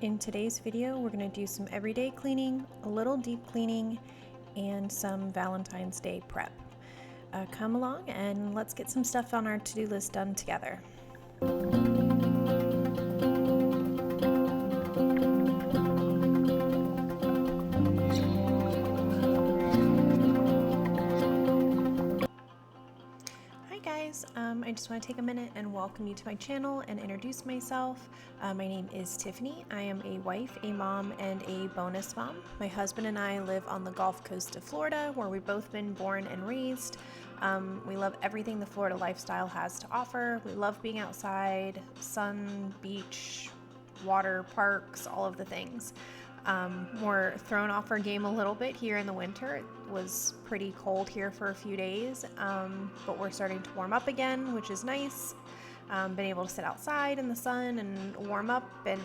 In today's video, we're going to do some everyday cleaning, a little deep cleaning, and some Valentine's Day prep. Come along and let's get some stuff on our to-do list done together. I just want to take a minute and welcome you to my channel and introduce myself. My name is Tiffany. I am a wife, a mom, and a bonus mom. My husband and I live on the Gulf Coast of Florida, where we've both been born and raised. We love everything the Florida lifestyle has to offer. We love being outside, sun, beach, water, parks, all of the things. We're thrown off our game a little bit here in the winter. It was pretty cold here for a few days, but we're starting to warm up again, which is nice. Been able to sit outside in the sun and warm up and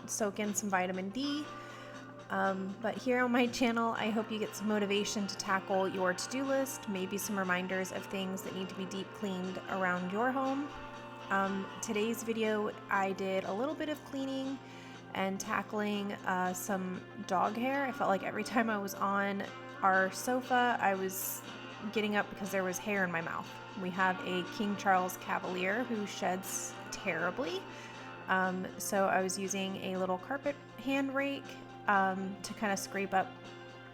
soak in some vitamin D. But here on my channel, I hope you get some motivation to tackle your to-do list, maybe some reminders of things that need to be deep cleaned around your home. Today's video, I did a little bit of cleaning and tackling some dog hair. I felt like every time I was on our sofa, I was getting up because there was hair in my mouth. We have a King Charles Cavalier who sheds terribly. So I was using a little carpet hand rake to kind of scrape up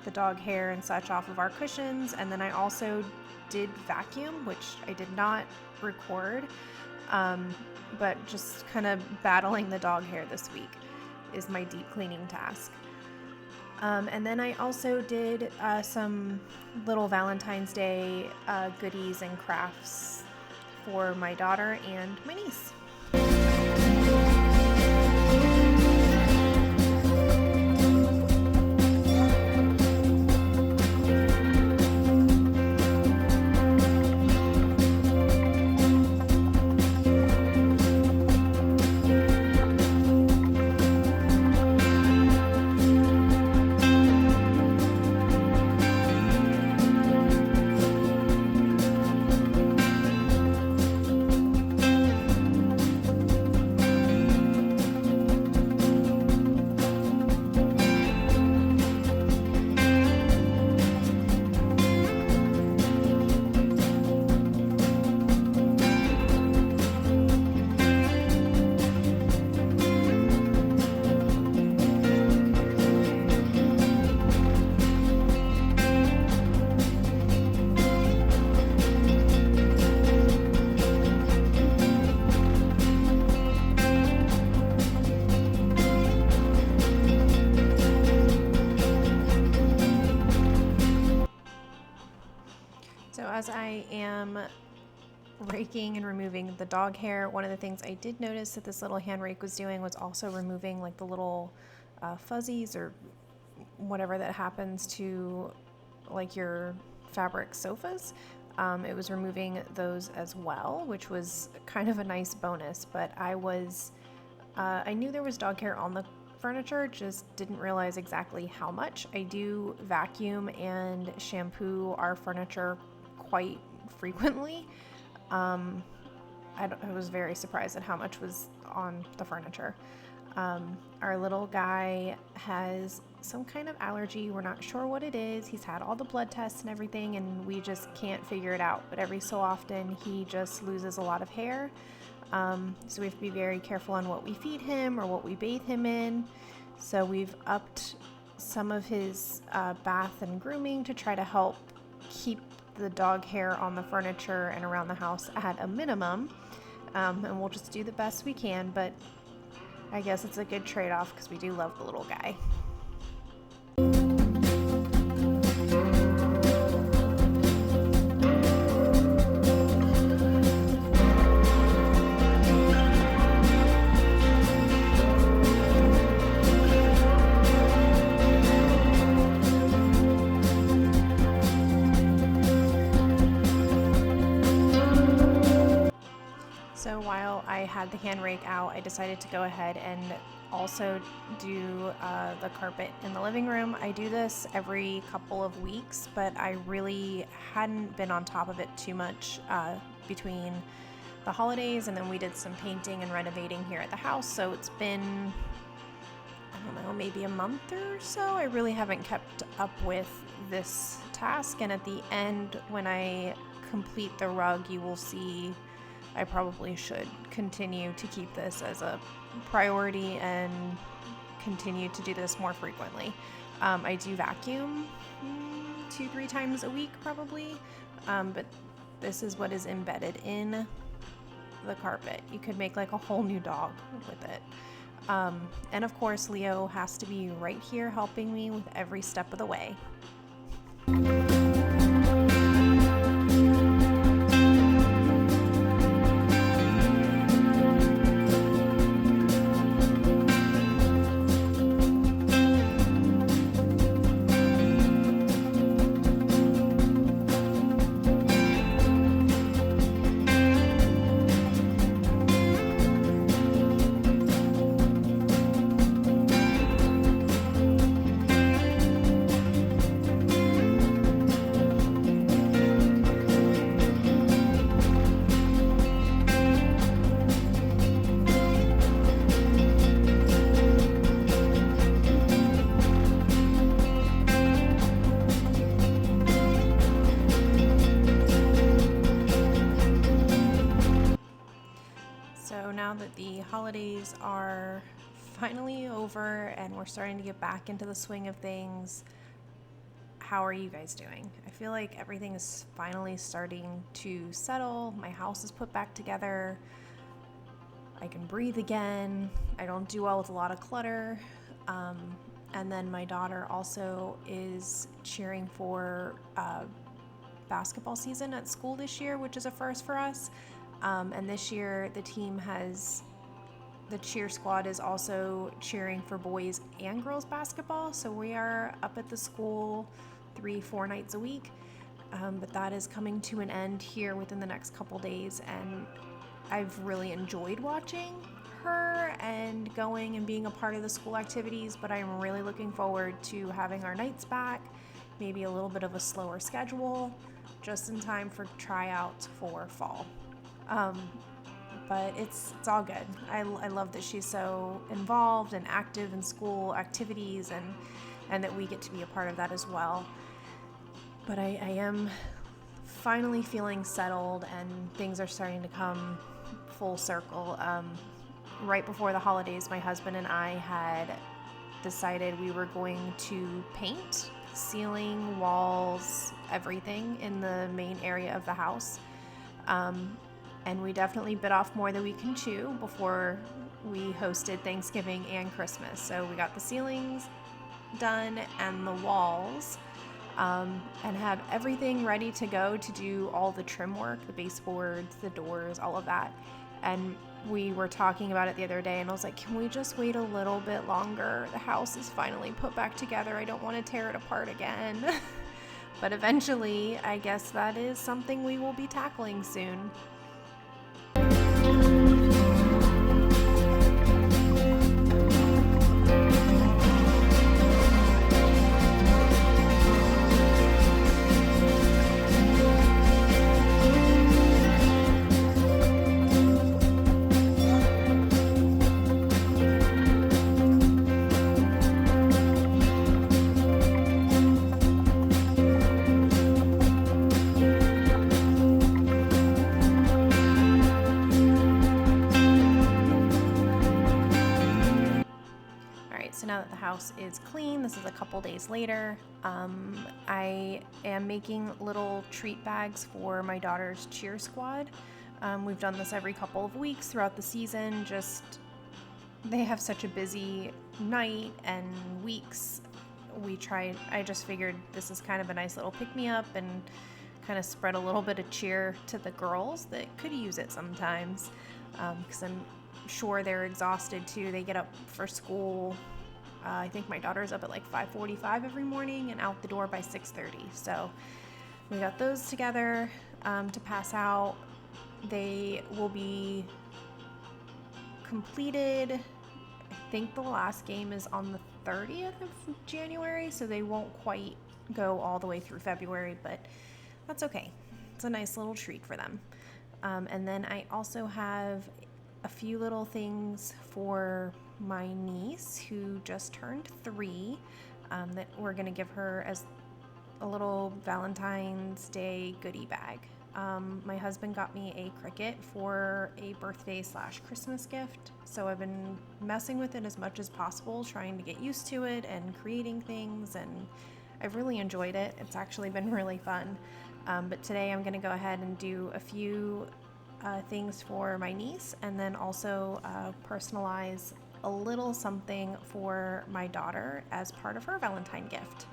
the dog hair and such off of our cushions. And then I also did vacuum, which I did not record, but just kind of battling the dog hair this week is my deep cleaning task. And then I also did some little Valentine's Day goodies and crafts for my daughter and my niece. So as I am raking and removing the dog hair, one of the things I did notice that this little hand rake was doing was also removing like the little fuzzies or whatever that happens to like your fabric sofas. It was removing those as well, which was kind of a nice bonus, but I knew there was dog hair on the furniture, just didn't realize exactly how much. I do vacuum and shampoo our furniture quite frequently. I was very surprised at how much was on the furniture. Our little guy has some kind of allergy. We're not sure what it is. He's had all the blood tests and everything, and we just can't figure it out. But every so often, he just loses a lot of hair. So we have to be very careful on what we feed him or what we bathe him in. So we've upped some of his bath and grooming to try to help keep the dog hair on the furniture and around the house at a minimum. And we'll just do the best we can, but I guess it's a good trade-off because we do love the little guy. So while I had the hand rake out, I decided to go ahead and also do the carpet in the living room. I do this every couple of weeks, but I really hadn't been on top of it too much between the holidays, and then we did some painting and renovating here at the house, so it's been don't know, maybe a month or so. I really haven't kept up with this task, and at the end, when I complete the rug, you will see I probably should continue to keep this as a priority and continue to do this more frequently. I do vacuum 2-3 times a week probably, but this is what is embedded in the carpet. You could make like a whole new dog with it. And of course, Leo has to be right here helping me with every step of the way. So now that the holidays are finally over and we're starting to get back into the swing of things, how are you guys doing? I feel like everything is finally starting to settle. My house is put back together. I can breathe again. I don't do well with a lot of clutter. And then my daughter also is cheering for basketball season at school this year, which is a first for us. And this year the cheer squad is also cheering for boys and girls basketball. So we are up at the school 3-4 nights a week. But that is coming to an end here within the next couple days. And I've really enjoyed watching her and going and being a part of the school activities, but I'm really looking forward to having our nights back, maybe a little bit of a slower schedule, just in time for tryouts for fall. But it's all good. I love that she's so involved and active in school activities and that we get to be a part of that as well. But I am finally feeling settled and things are starting to come full circle. Right before the holidays, my husband and I had decided we were going to paint ceiling, walls, everything in the main area of the house. And we definitely bit off more than we can chew before we hosted Thanksgiving and Christmas. So we got the ceilings done and the walls, and have everything ready to go to do all the trim work, the baseboards, the doors, all of that. And we were talking about it the other day and I was like, can we just wait a little bit longer? The house is finally put back together. I don't want to tear it apart again. But eventually, I guess that is something we will be tackling soon. So now that the house is clean, this is a couple days later, I am making little treat bags for my daughter's cheer squad. We've done this every couple of weeks throughout the season. They have such a busy night and weeks. I just figured this is kind of a nice little pick-me-up and kind of spread a little bit of cheer to the girls that could use it sometimes, because I'm sure they're exhausted too. They get up for school. I think my daughter's up at like 5:45 every morning and out the door by 6:30. So we got those together to pass out. They will be completed. I think the last game is on the 30th of January, so they won't quite go all the way through February, but that's okay. It's a nice little treat for them. And then I also have a few little things for my niece, who just turned 3, that we're going to give her as a little Valentine's Day goodie bag. My husband got me a Cricut for a birthday/Christmas gift, so I've been messing with it as much as possible, trying to get used to it and creating things, and I've really enjoyed it. It's actually been really fun. But today I'm going to go ahead and do a few things for my niece, and then also personalize a little something for my daughter as part of her Valentine gift.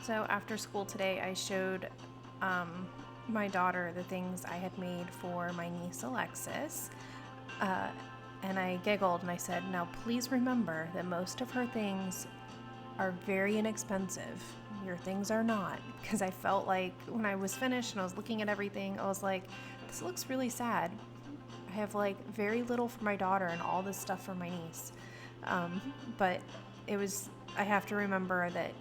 So after school today, I showed my daughter the things I had made for my niece Alexis, and I giggled and I said, now please remember that most of her things are very inexpensive. Your things are not, because I felt like when I was finished and I was looking at everything, I was like, this looks really sad. I have like very little for my daughter and all this stuff for my niece. But I have to remember that,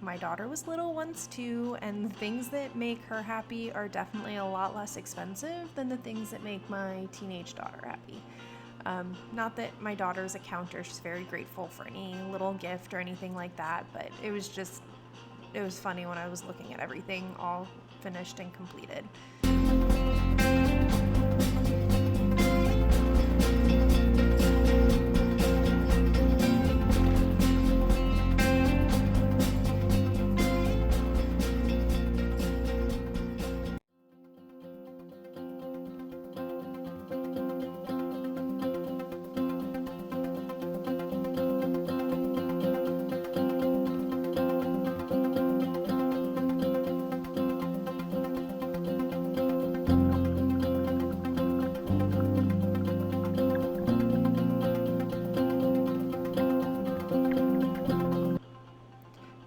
my daughter was little once too, and the things that make her happy are definitely a lot less expensive than the things that make my teenage daughter happy. Not that my daughter's a counter, she's very grateful for any little gift or anything like that, but it was funny when I was looking at everything all finished and completed.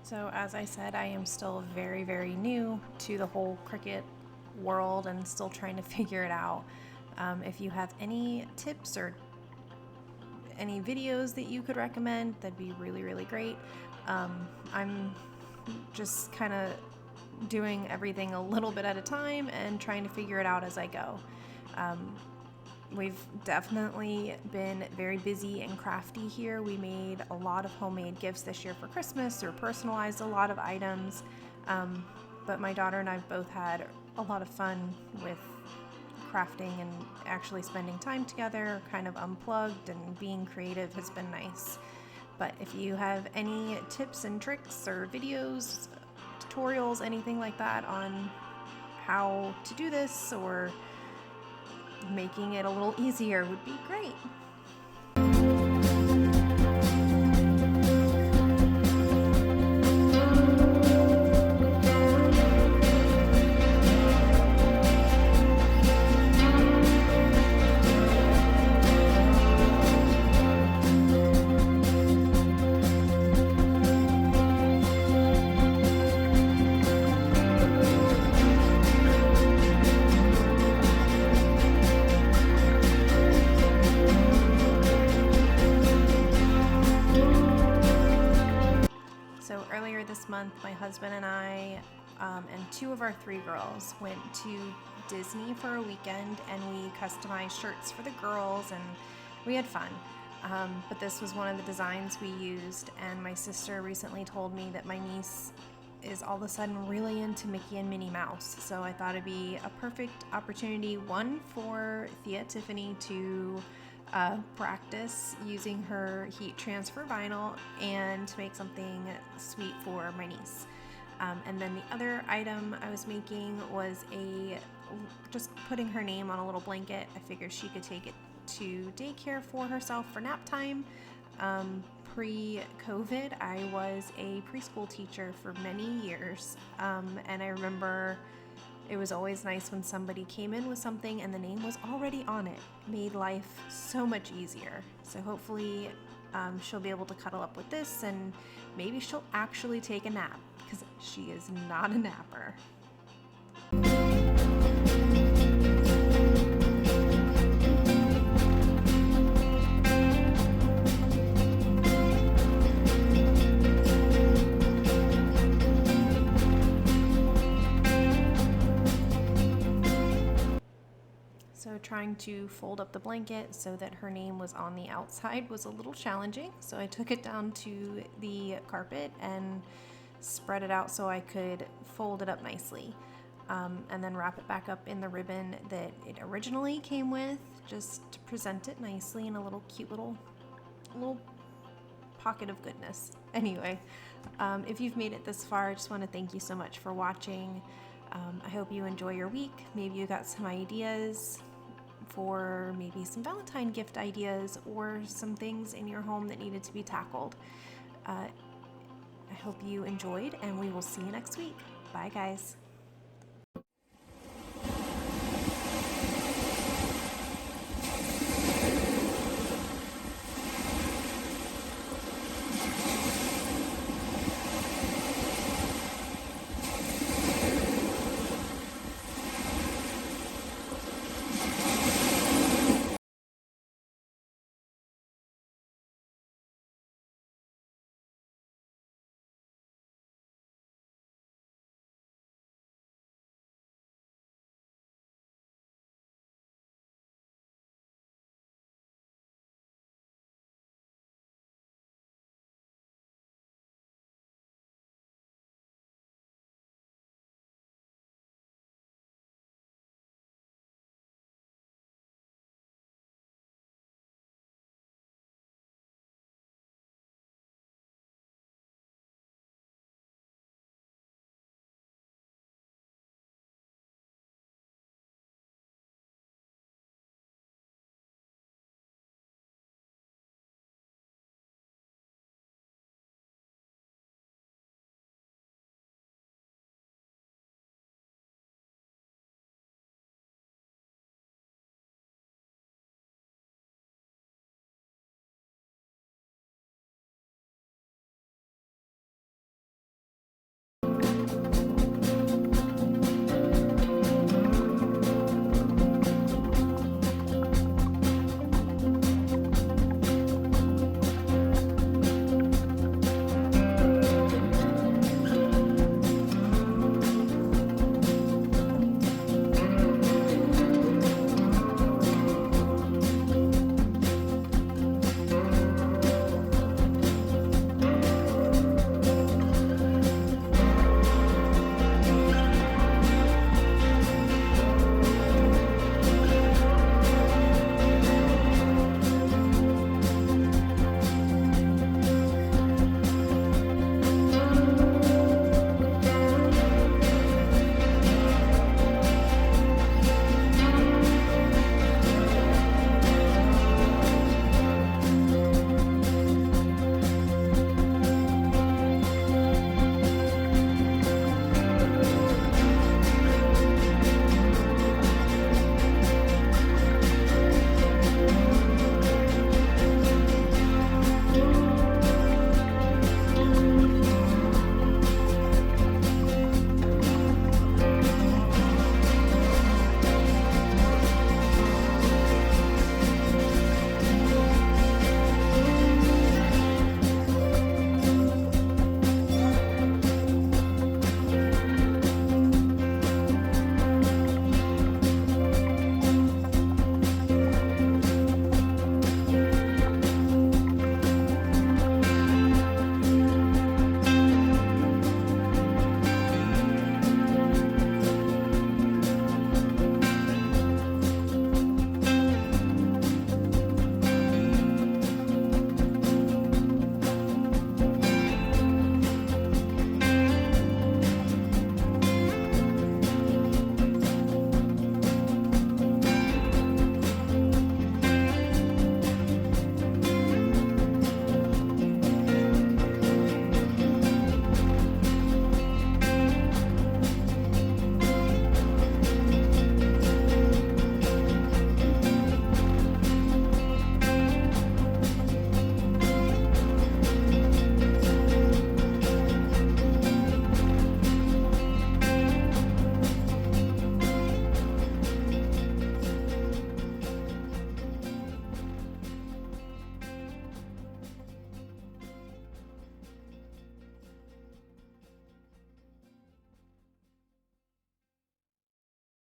So as I said, I am still very, very new to the whole Cricut world and still trying to figure it out. If you have any tips or any videos that you could recommend, that'd be really, really great. I'm just kind of doing everything a little bit at a time and trying to figure it out as I go. We've definitely been very busy and crafty here. We made a lot of homemade gifts this year for Christmas, or personalized a lot of items, but my daughter and I both had a lot of fun with crafting and actually spending time together, kind of unplugged, and being creative has been nice. But if you have any tips and tricks or videos, tutorials, anything like that on how to do this or making it a little easier would be great. earlier this month, my husband and I and 2 of our 3 girls went to Disney for a weekend, and we customized shirts for the girls, and we had fun. But this was one of the designs we used, and my sister recently told me that my niece is all of a sudden really into Mickey and Minnie Mouse. So I thought it'd be a perfect opportunity, one, for Thea Tiffany to practice using her heat transfer vinyl and to make something sweet for my niece. And then the other item I was making was just putting her name on a little blanket. I figured she could take it to daycare for herself for nap time. Pre-COVID, I was a preschool teacher for many years, and I remember it was always nice when somebody came in with something and the name was already on it. It made life so much easier. So hopefully she'll be able to cuddle up with this, and maybe she'll actually take a nap, because she is not a napper. So trying to fold up the blanket so that her name was on the outside was a little challenging. So I took it down to the carpet and spread it out so I could fold it up nicely. And then wrap it back up in the ribbon that it originally came with, just to present it nicely in a little cute little pocket of goodness. Anyway, if you've made it this far, I just want to thank you so much for watching. I hope you enjoy your week. Maybe you got some ideas for maybe some Valentine gift ideas, or some things in your home that needed to be tackled. I hope you enjoyed, and we will see you next week. Bye, guys.